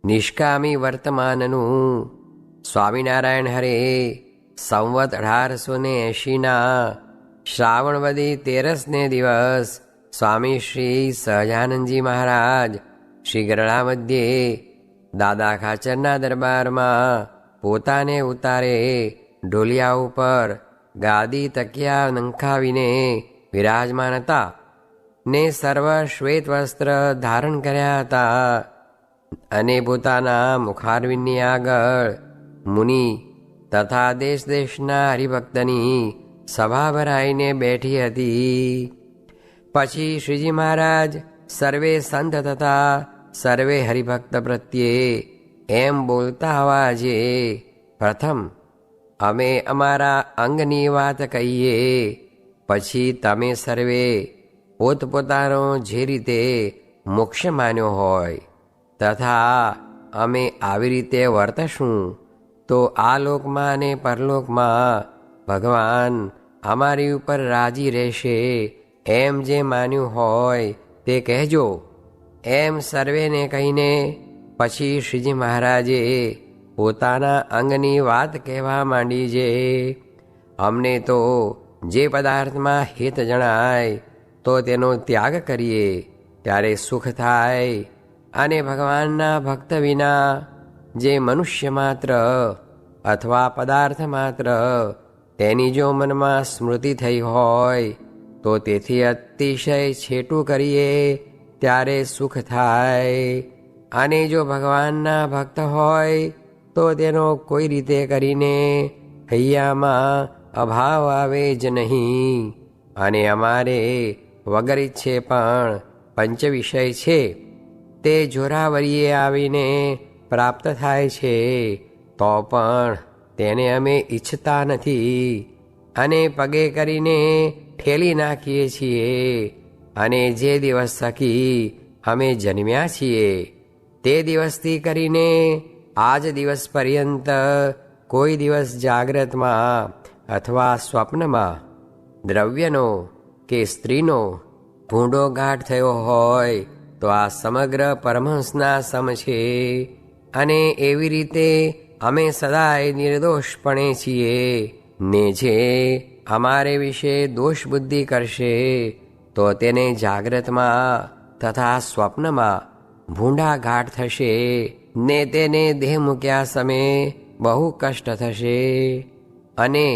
નિષ્કામી વર્તમાનનું સ્વામિનારાયણ હરે સંવત 1880 શ્રાવણ વદી 13ને દિવસ સ્વામી શ્રી સહજાનંદજી મહારાજ શ્રી ગરડા મધ્યે દાદા ખાચરના દરબારમાં પોતાને ઉતારે ઢોલિયા ઉપર ગાદી તકિયા નંખાવીને વિરાજમાન હતા ને સર્વ શ્વેત વસ્ત્ર ધારણ કર્યા હતા અને પોતાના મુખારવિંદની આગળ મુનિ તથા દેશ દેશના હરિભક્તની સભા ભરાઈને બેઠી હતી. પછી શ્રીજી મહારાજ સર્વે સંત તથા સર્વે હરિભક્ત પ્રત્યે એમ બોલતા અવાજે પ્રથમ અમે અમારા અંગની વાત કહીએ, પછી તમે સર્વે પોતપોતાનો જે રીતે મોક્ષ માન્યો હોય તથા અમે આવી રીતે વર્તશું તો આ લોકમાં અને પરલોકમાં ભગવાન અમારી ઉપર રાજી રહેશે એમ જે માન્યું હોય તે કહેજો. એમ સર્વેને કહીને પછી શ્રીજી મહારાજે પોતાના અંગની વાત કહેવા માંડી છે. અમને તો જે પદાર્થમાં હિત જણાય તો તેનો ત્યાગ કરીએ ત્યારે સુખ થાય, અને ભગવાનના ભક્ત વિના જે મનુષ્ય માત્ર અથવા પદાર્થ માત્ર તેની જો મનમાં સ્મૃતિ થઈ હોય તો તેથી અતિશય છેટું કરીએ ત્યારે સુખ થાય, અને જો ભગવાનના ભક્ત હોય તો તેનો કોઈ રીતે કરીને હૈયામાં અભાવ આવે જ નહીં. અને અમારે વગર ઈચ્છે પણ પંચ વિષય છે તે જોરાવરીએ આવીને પ્રાપ્ત થાય છે તો પણ તેને અમે ઈચ્છતા નથી અને પગે કરીને ઠેલી નાખીએ છીએ. અને જે દિવસ થકી અમે જન્મ્યા છીએ તે દિવસથી કરીને આજ દિવસ પર્યંત કોઈ દિવસ જાગ્રતમાં અથવા સ્વપ્નમાં દ્રવ્યનો કે સ્ત્રીનો ભૂંડો ગાંઠ થયો હોય તો આ સમગ્ર પરમહંસના સમ છે. અને એવી રીતે અમે સદાય નિર્દોષપણે છીએ ને જે અમારે વિશે દોષ બુદ્ધિ કરશે તો તેને જાગ્રતમાં તથા સ્વપ્નમાં ભૂંડા ઘાટ થશે ને તેને દેહ મૂક્યા સમયે બહુ કષ્ટ થશે. અને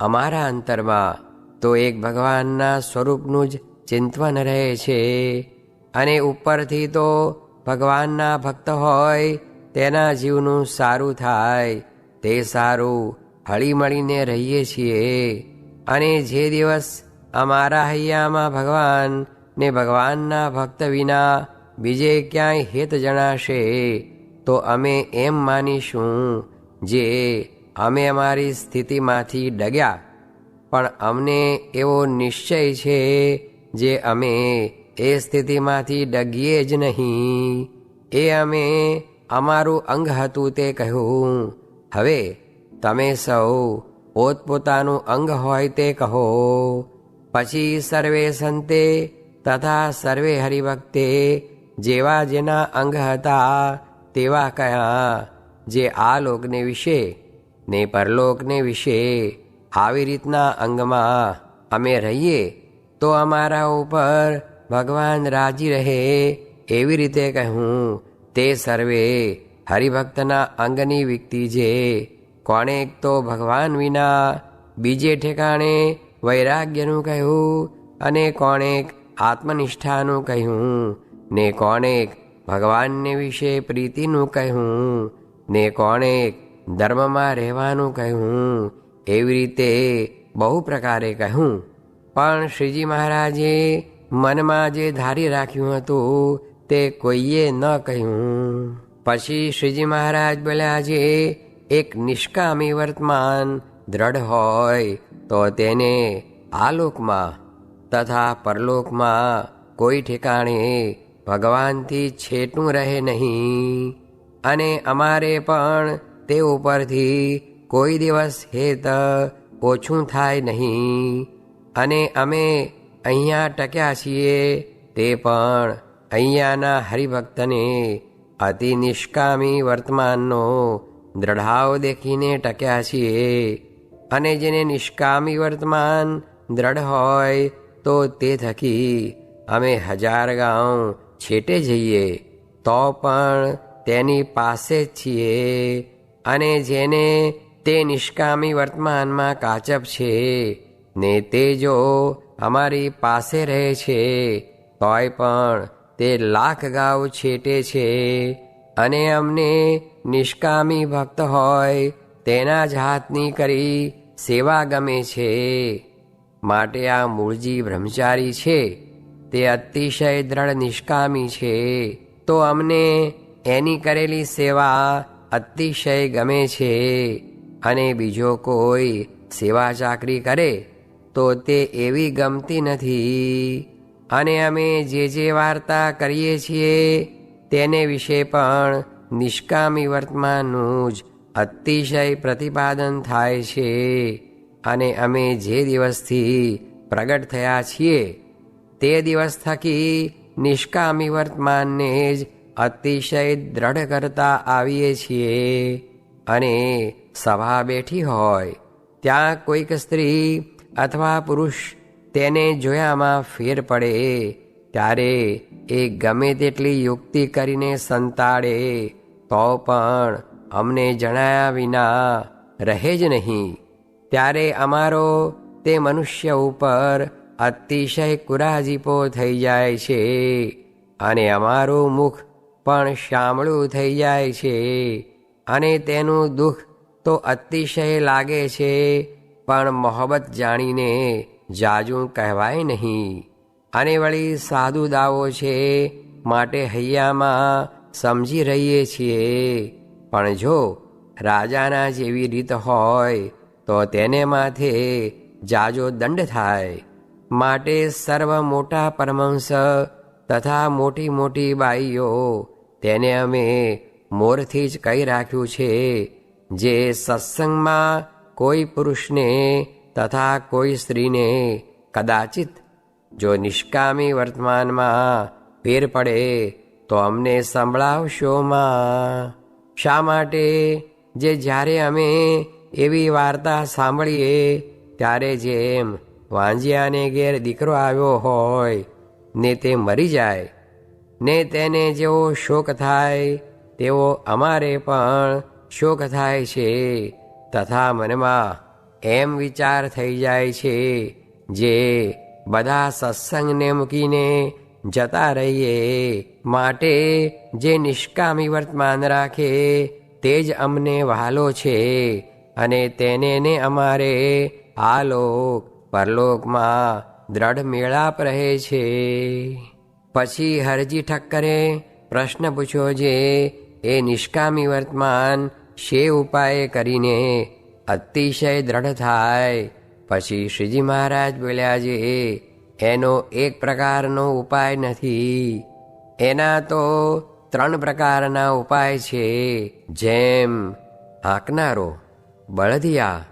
અમારા અંતરમાં તો એક ભગવાનના સ્વરૂપનું જ ચિંતન રહે છે, અને ઉપરથી તો ભગવાનના ભક્ત હોય તેના જીવનું સારું થાય તે સારું હળીમળીને રહીએ છીએ. અને જે દિવસ અમારા હૈયામાં ભગવાન ને ભગવાનના ભક્ત વિના બીજે ક્યાંય હેત જણાશે તો અમે એમ માનીશું જે અમે અમારી સ્થિતિમાંથી ડગ્યા, પણ અમને એવો નિશ્ચય છે જે અમે એ સ્થિતિમાંથી ડગીએ જ નહીં. એ અમે અમારું અંગ હતું તે કહ્યું. હવે તમે સૌ પોતપોતાનું અંગ હોય તે કહો. પછી સર્વે સંતે તથા સર્વે હરિભક્તે જેવા જેના અંગ હતા તેવા કયા, જે આ લોકને વિશે ને પરલોકને વિશે આવી રીતના અંગમાં અમે રહીએ તો અમારા ઉપર ભગવાન રાજી રહે એવી રીતે કહ્યું. તે સર્વે હરિભક્તના અંગની વિકતિ છે. કોણેક તો ભગવાન વિના બીજે ઠેકાણે વૈરાગ્યનું કહ્યું, અને કોણેક આત્મનિષ્ઠાનું કહ્યું, ને કોણેક ભગવાનને વિશે પ્રીતિનું કહ્યું, ને કોણેક ધર્મમાં રહેવાનું કહ્યું. એવી રીતે બહુ પ્રકારે કહ્યું. પણ શ્રીજી મહારાજે મનમાં જે ધારી રાખ્યું હતું તે કોઈએ ન કહ્યું. પછી શ્રીજી મહારાજ બોલ્યા, જે એક નિષ્કામી વર્તમાન દ્રઢ હોય તો તેને આ લોકમાં તથા પરલોકમાં કોઈ ઠેકાણે ભગવાનથી છેટું રહે નહીં. અને અમારે પણ તે ઉપરથી કોઈ દિવસ હેત ઓછું થાય નહીં. અને અમે અહીંયા ટક્યા છીએ તે પણ અહીંયાના હરિભક્તને અતિ નિષ્કામી વર્તમાનનો દ્રઢાવ દેખીને ટક્યા છીએ, અને જેને નિષ્કામી વર્તમાન દ્રઢ હોય તો તે થકી અમે 1000 ગાંવ છેટે જઈએ તો પણ તેની પાસે જ છીએ, અને જેને તે નિષ્કામી વર્તમાનમાં કાચપ છે ને તે જો અમારી પાસે રહે છે તોય પણ તે 1,00,000 ગાંવ છેટે છે, અને અમને નિષ્કામી ભક્ત હોય તેના જ હાથની કરી સેવા ગમે છે. માટે આ મૂળજી બ્રહ્મચારી છે તે અતિશય દ્રઢ નિષ્કામી છે, તો અમને એની કરેલી સેવા અતિશય ગમે છે, અને બીજો કોઈ સેવા ચાકરી કરે તો તે એવી ગમતી નથી. અને અમે જે વાર્તા કરીએ છીએ તેને વિશે પણ નિષ્કામી વર્તમાનનું જ અતિશય પ્રતિપાદન થાય છે, અને અમે જે દિવસથી પ્રગટ થયા છીએ તે દિવસ થકી નિષ્કામી વર્તમાનને જ અતિશય દ્રઢ કરતા આવીએ છીએ. અને સભા બેઠી હોય ત્યાં કોઈક સ્ત્રી અથવા પુરુષ તેને જોયામાં ફેર પડે ત્યારે એ ગમે તેટલી યુક્તિ કરીને સંતાડે તો પણ અમને જણાયા વિના રહે જ નહીં. ત્યારે અમારો તે મનુષ્ય ઉપર અતિશય કુરાજીપો થઈ જાય છે, અને અમારું મુખ પણ શામળું થઈ જાય છે, અને તેનું દુઃખ તો અતિશય લાગે છે, પણ મોહબ્બત જાણીને જાજું કહેવાય નહીં. અને વળી સાધુ દાવો છે માટે હૈયામાં સમજી રહીએ છીએ, પણ જો રાજાના જેવી રીત હોય તો તેને માથે જાજો દંડ થાય. માટે સર્વ મોટા પરમહંસ તથા મોટી મોટી બાઈઓ તેને અમે મોરથી જ કહી રાખ્યું છે, જે સત્સંગમાં કોઈ પુરુષને તથા કોઈ સ્ત્રીને કદાચિત જો નિષ્કામી વર્તમાનમાં ફેર પડે તો અમને સંભળાવશોમાં. શા માટે? જે જ્યારે અમે એવી વાર્તા સાંભળીએ ત્યારે જેમ વાંજિયાને ઘેર દીકરો આવ્યો હોય ને તે મરી જાય ને તેને જેવો શોક થાય તેવો અમારે પણ શોક થાય છે, તથા મનમાં એમ વિચાર થઈ જાય છે જે બધા સત્સંગને મૂકીને જતા રહીએ. માટે જે નિષ્કામી વર્તમાન રાખે તે જ અમને વહાલો છે, અને તેને ને અમારે આ લોક પરલોકમાં દ્રઢ મેળાપ રહે છે. પછી હરજી ઠક્કરે પ્રશ્ન પૂછ્યો, જે એ નિષ્કામી વર્તમાન શે ઉપાય કરીને અતિશય દ્રઢ થાય? પછી શ્રીજી મહારાજ બોલ્યા, જે એનો એક પ્રકારનો ઉપાય નથી, એના તો 3 પ્રકારના ઉપાય છે. જેમ હાંકનારો, બળદિયા,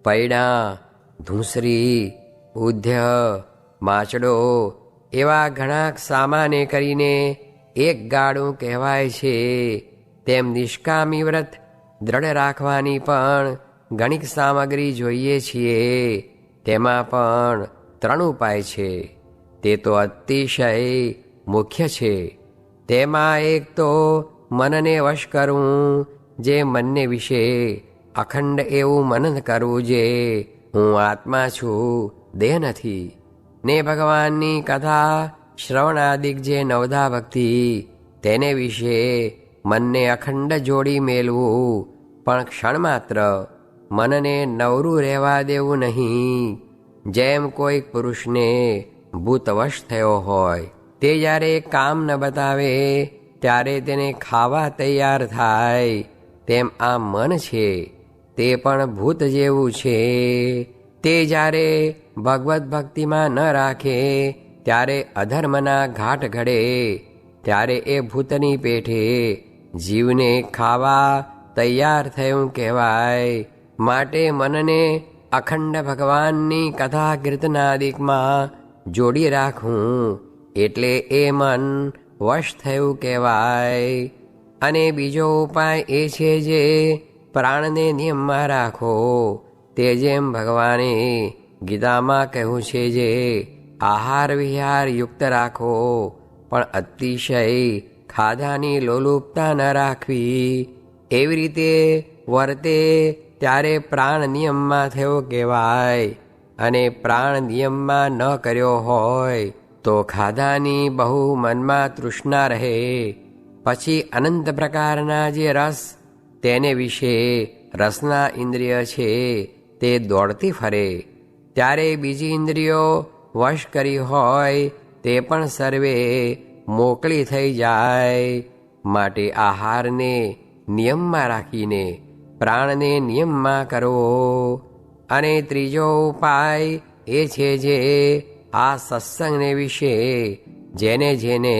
પૈડા, ધૂંસરી, ઉધ્ય, માચડો એવા ઘણા સામાને કરીને એક ગાડું કહેવાય છે. તેમ નિષ્કામી વ્રત દ્રઢ રાખવાની પણ ઘણીક સામગ્રી જોઈએ છીએ. તેમાં પણ 3 ઉપાય છે, તે તો અતિશય મુખ્ય છે. તેમાં એક તો મનને વશ કરવું, જે મનને વિશે અખંડ એવું મનન કરવું જે હું આત્મા છું, દેહ નથી. ને ભગવાનની કથા શ્રવણાદિક જે 9ધા ભક્તિ તેને વિશે મનને અખંડ જોડી મેલવું, પણ ક્ષણ માત્ર મનને નવરું રહેવા દેવું નહીં. જેમ કોઈક પુરુષને ભૂતવશ થયો હોય તે જ્યારે કામ ન બતાવે ત્યારે તેને ખાવા તૈયાર થાય, તેમ આ મન છે તે પણ ભૂત જેવું છે. તે જ્યારે ભગવત ભક્તિમાં ન રાખે ત્યારે અધર્મના ઘાટ ઘડે, ત્યારે એ ભૂતની પેઠે જીવને ખાવા તૈયાર થયું કહેવાય. માટે મનને અખંડ ભગવાનની કથા કીર્તનાદિકમાં જોડી રાખવું એટલે એ મન વશ થયું કહેવાય. અને બીજો ઉપાય એ છે જે પ્રાણને નિયમમાં રાખો. તે જેમ ભગવાને ગીતામાં કહ્યું છે જે આહાર વિહાર યુક્ત રાખો, પણ અતિશય ખાધાની લોલુપતા ન રાખવી. એવી રીતે વર્તે ત્યારે પ્રાણ નિયમમાં થયો કહેવાય. અને પ્રાણ નિયમમાં ન કર્યો હોય તો ખાધાની બહુ મનમાં તૃષ્ણા રહે. પછી અનંત પ્રકારના જે રસ તેને વિશે રસના ઇન્દ્રિય છે તે દોડતી ફરે. ત્યારે બીજી ઇન્દ્રિયો વશ કરી હોય તે પણ સર્વે મોકળી થઈ જાય. માટે આહારને નિયમમાં રાખીને પ્રાણને નિયમમાં કરવો. અને ત્રીજો ઉપાય એ છે જે આ સત્સંગને વિશે જેને જેને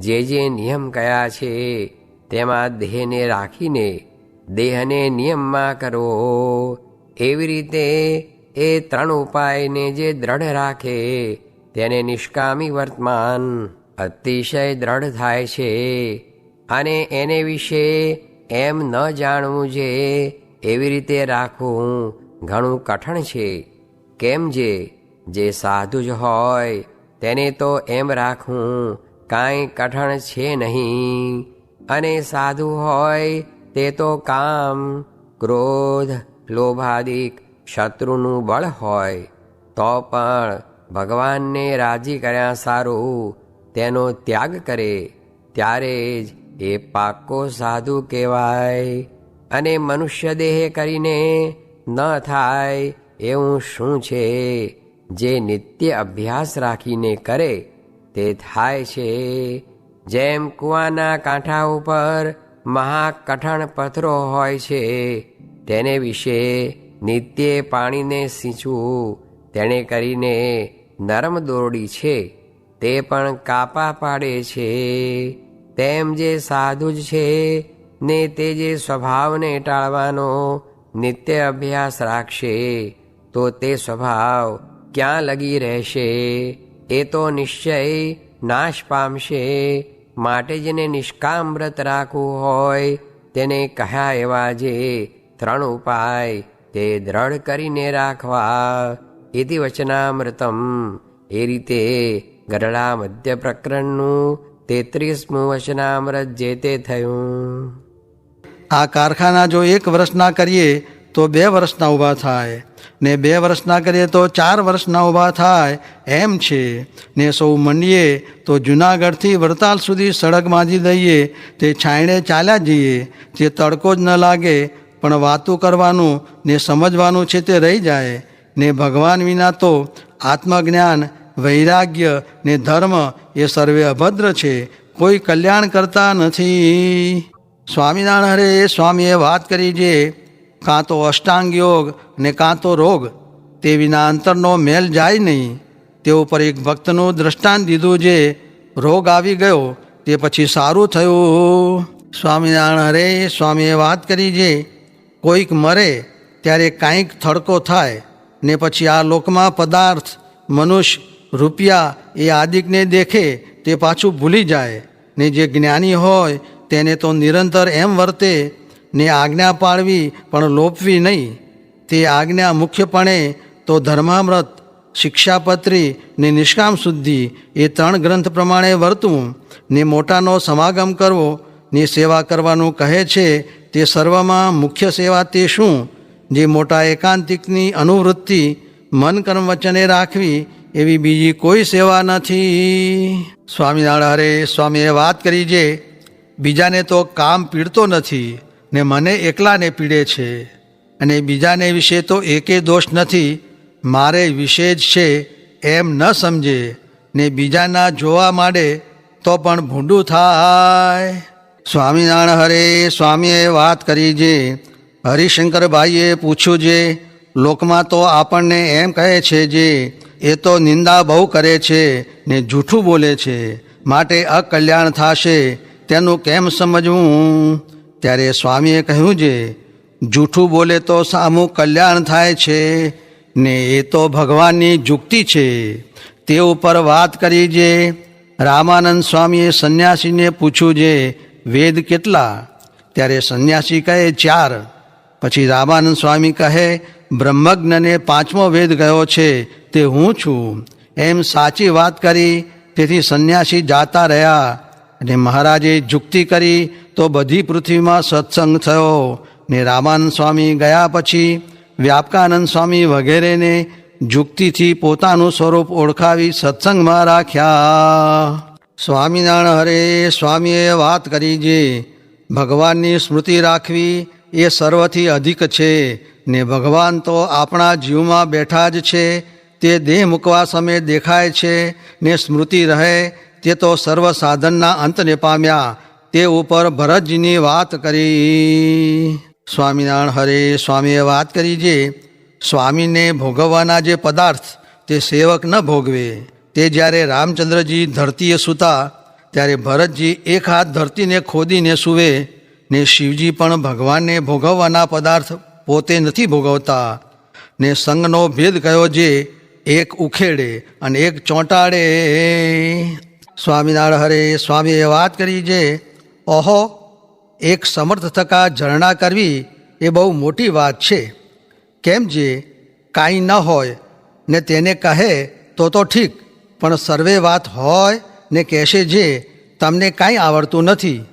જે નિયમ કયા છે તેમાં દેહને રાખીને દેહને નિયમમાં કરવો. એવી રીતે એ ત્રણ ઉપાયને જે દ્રઢ રાખે તેને નિષ્કામી વર્તમાન અતિશય દ્રઢ થાય છે. અને એને વિશે એમ ન જાણવું જે એવી રીતે રાખવું ઘણું કઠણ છે. કેમ જે સાધુ જ હોય તેને તો એમ રાખવું કાંઈ કઠણ છે નહીં. અને સાધુ હોય તે તો કામ ક્રોધ લોભાદિક શત્રુનું બળ હોય તો પણ ભગવાનને રાજી કર્યા સારું તેનો ત્યાગ કરે ત્યારે જ એ પાક્કો સાધુ કહેવાય. અને મનુષ્ય દેહ કરીને ન થાય એવું શું છે? જે નિત્ય અભ્યાસ રાખીને કરે તે થાય છે. જેમ કૂવાના કાંઠા ઉપર મહાકઠણ પથ્થરો હોય છે તેને વિશે નિત્ય પાણીને સિંચવું તેણે કરીને નરમ દોરડી છે તે પણ કાપા પાડે છે. તેમ જે સાધુ જ છે ને તે જે સ્વભાવને ટાળવાનો નિત્ય અભ્યાસ રાખશે તો તે સ્વભાવ ક્યાં લગી રહેશે? એ તો નિશ્ચય નાશ પામશે. માટે જેને નિષ્કામ વ્રત રાખવું હોય તેને કહ્યા એવા જે ત્રણ ઉપાય તે દ્રઢ કરીને રાખવા. ઇતિ વચનામૃતમ. એ રીતે ગરડા મધ્ય પ્રકરણનું 33મું વચનામૃત જે તે થયું. આ કારખાના જો 1 વર્ષના કરીએ તો 2 વર્ષના ઊભા થાય, ને 2 વર્ષના કરીએ તો 4 વર્ષના ઊભા થાય એમ છે. ને સૌ મંડીએ તો જૂનાગઢથી વડતાલ સુધી સડક બાંધી દઈએ, તે છાંયડે ચાલ્યા જઈએ, તે તડકો જ ન લાગે, પણ વાતું કરવાનું ને સમજવાનું છે તે રહી જાય. ને ભગવાન વિના તો આત્મજ્ઞાન વૈરાગ્ય ને ધર્મ એ સર્વે અભદ્ર છે, કોઈ કલ્યાણ કરતા નથી. સ્વામિનારાયણ હરે સ્વામીએ વાત કરી જે કાં તો અષ્ટાંગ યોગ ને કાં તો રોગ, તે વિના અંતરનો મેલ જાય નહીં. તે ઉપર એક ભક્તનું દ્રષ્ટાંત દીધું જે રોગ આવી ગયો તે પછી સારું થયું. સ્વામિનારાયણ હરે સ્વામીએ વાત કરી જે કોઈક મરે ત્યારે કાંઈક થડકો થાય ને પછી આ લોકમાં પદાર્થ મનુષ્ય રૂપિયા એ આદિકને દેખે તે પાછું ભૂલી જાય. ને જે જ્ઞાની હોય તેને તો નિરંતર એમ વર્તે ને આજ્ઞા પાળવી પણ લોપવી નહીં. તે આજ્ઞા મુખ્યપણે તો ધર્મામૃત, શિક્ષાપત્રી ને નિષ્કામ શુદ્ધિ એ 3 ગ્રંથ પ્રમાણે વર્તવું, ને મોટાનો સમાગમ કરવો ને સેવા કરવાનું કહે છે. તે સર્વમાં મુખ્ય સેવા તે શું? જે મોટા એકાંતિકની અનુવૃત્તિ મન કર્મ વચને રાખવી એવી બીજી કોઈ સેવા નથી. સ્વામિનારાયણ હરે સ્વામીએ વાત કરી જે બીજાને તો કામ પીડતો નથી ને મને એકલાને પીડે છે, અને બીજાને વિશે તો એકે દોષ નથી, મારે વિશે જ છે એમ ન સમજે ને બીજાના જોવા માંડે તો પણ ભૂંડું થાય. સ્વામિનારાયણ હરે સ્વામીએ વાત કરી જે હરિશંકરભાઈએ પૂછ્યું જે લોકમાં તો આપણને એમ કહે છે જે એ તો નિંદા બહુ કરે છે ને જૂઠું બોલે છે, માટે અકલ્યાણ થશે, તેનું કેમ સમજવું? ત્યારે સ્વામીએ કહ્યું જે જૂઠું બોલે તો સામું કલ્યાણ થાય છે ને એ તો ભગવાનની જુક્તિ છે. તે ઉપર વાત કરી જે રામાનંદ સ્વામીએ સંન્યાસીને પૂછ્યું જે વેદ કેટલા? ત્યારે સંન્યાસી કહે 4. પછી રામાનંદ સ્વામી કહે બ્રહ્મજ્ઞને 5મો વેદ ગયો છે તે હું છું. એમ સાચી વાત કરી. તેથી સંન્યાસી જાતા રહ્યા અને મહારાજે જુક્તિ કરી તો બધી પૃથ્વીમાં સત્સંગ થયો. ને રામાનંદ સ્વામી ગયા પછી વ્યાપકાનંદ સ્વામી વગેરેને જુક્તિથી પોતાનું સ્વરૂપ ઓળખાવી સત્સંગમાં રાખ્યા. સ્વામિનારાયણ હરે સ્વામીએ વાત કરી જે ભગવાનની સ્મૃતિ રાખવી એ સર્વથી અધિક છે. ને ભગવાન તો આપણા જીવમાં બેઠા જ છે. તે દેહ મૂકવા સમયે દેખાય છે ને સ્મૃતિ રહે તે તો સર્વ સાધનના અંતને પામ્યા. તે ઉપર ભરતજીની વાત કરી. સ્વામિનારાયણ હરે સ્વામીએ વાત કરી જે સ્વામીને ભોગવવાના જે પદાર્થ તે સેવક ન ભોગવે. તે જ્યારે રામચંદ્રજી ધરતીએ સૂતા ત્યારે ભરતજી એક હાથ ધરતીને ખોદીને સૂવે. ને શિવજી પણ ભગવાનને ભોગવવાના પદાર્થ પોતે નથી ભોગવતા. ને સંગનો ભેદ કયો જે એક ઉખેડે અને એક ચોંટાડે. સ્વામિનારાયણ હરે સ્વામીએ વાત કરી જે ઓહો, એક સમર્થ થકા ઝરણા કરવી એ બહુ મોટી વાત છે. કેમ જે કાંઈ ન હોય ને તેને કહે તો ઠીક, પણ સર્વે વાત હોય ને કહેશે જે તમને કાંઈ આવડતું નથી.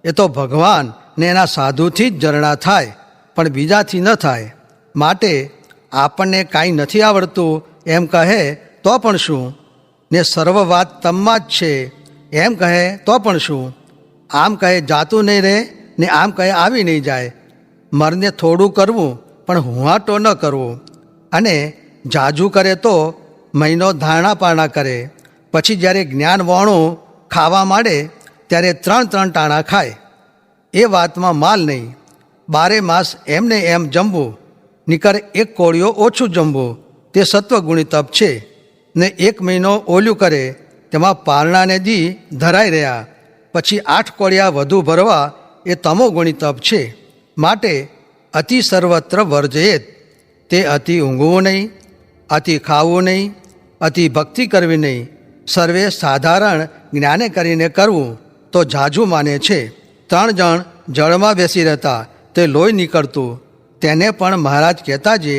એ તો ભગવાન ને એના સાધુથી જ ઝરણા થાય, પણ બીજાથી ન થાય. માટે આપણને કાંઈ નથી આવડતું એમ કહે તો પણ શું? ને સર્વ વાત તમમાં જ છે એમ કહે તો પણ શું? આમ કહે જાતું નહીં રહે ને આમ કહે આવી નહીં જાય. મરને થોડું કરવું પણ હુંહાટો ન કરવો. અને જાજુ કરે તો મહિનો ધારણા પારણા કરે. પછી જ્યારે જ્ઞાન વોણું ખાવા માંડે ત્યારે 3 ટાણા ખાય. એ વાતમાં માલ નહીં. 12 માસ એમને એમ જમવું, નીકર 1 કોળિયો ઓછું જમવું, તે સત્વગુણી તપ છે. ને 1 મહિનો ઓલું કરે તેમાં પારણાને દી ધરાઈ રહ્યા. પછી 8 કોળિયા વધુ ભરવા એ તમોગુણી તપ છે. માટે અતિ સર્વત્ર વર્જયેત. તે અતિ ઊંઘવું નહીં, અતિ ખાવું નહીં, અતિ ભક્તિ કરવી નહીં. સર્વે સાધારણ જ્ઞાને કરીને કરવું તો ઝાઝું માને છે. 3 જણ જળમાં બેસી રહેતા, તે લોહી નીકળતું. તેને પણ મહારાજ કહેતા જે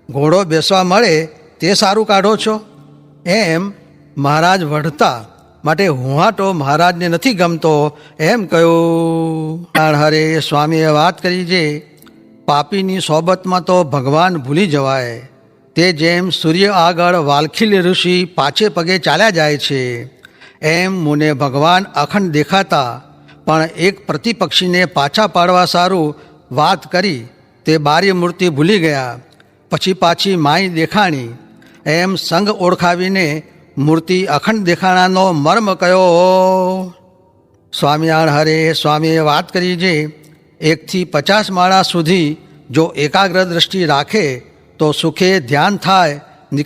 ઘોડો બેસવા મળે તે સારું કાઢો છો. એમ મહારાજ વઢતા. માટે હુંહાટો મહારાજને નથી ગમતો એમ કહ્યું. હરે સ્વામીએ વાત કરી જે પાપીની સોબતમાં તો ભગવાન ભૂલી જવાય. તે જેમ સૂર્ય આગળ વાલખીલ ઋષિ પાછે પગે ચાલ્યા જાય છે, એમ મુને ભગવાન અખંડ દેખાતા પણ એક પ્રતિપક્ષીને પાછા પાડવા સારું વાત કરી તે બારી મૂર્તિ ભૂલી ગયા. પછી પાછી માઈ દેખાણી. એમ સંગ ઓળખાવીને મૂર્તિ અખંડ દેખાણાનો મર્મ કયો. સ્વામિનારાયણ હરે સ્વામીએ વાત કરી જે 1 થી 50 માળા સુધી જો એકાગ્ર દ્રષ્ટિ રાખે તો સુખે ધ્યાન થાય